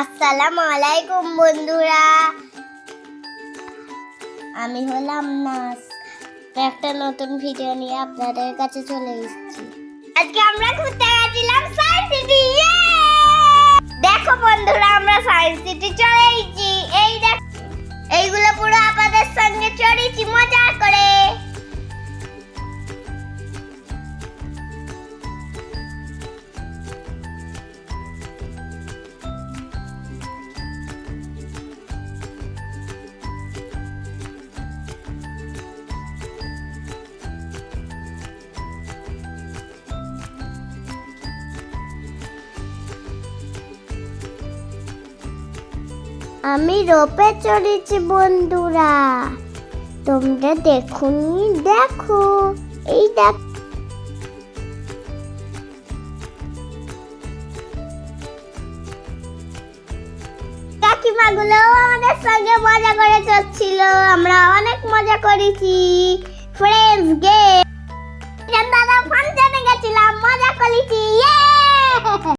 আসসালামু আলাইকুম বন্ধুরা, আমি হলাম নাস। একটা নতুন ভিডিও নিয়ে আপনাদের কাছে চলে এসেছি। আজকে আমরা ঘুরতে গেছিলাম সায়েন্স সিটি। দেখো বন্ধুরা, আমরা সায়েন্স সিটি চলে এসেছি। এইগুলো পুরো আপনাদের সঙ্গে চড়েছি মজা করে। আমি রোপে চড়েছি বন্ধুরা, তোমরা দেখুনি? দেখো, এই দেখ। কাকিমাগুলো আমাদের সঙ্গে মজা করে চলছিল, আমরা অনেক মজা করেছি। ফ্রেন্ডস গেম দাদা ফাংশনে গেছিলাম, মজা করেছি।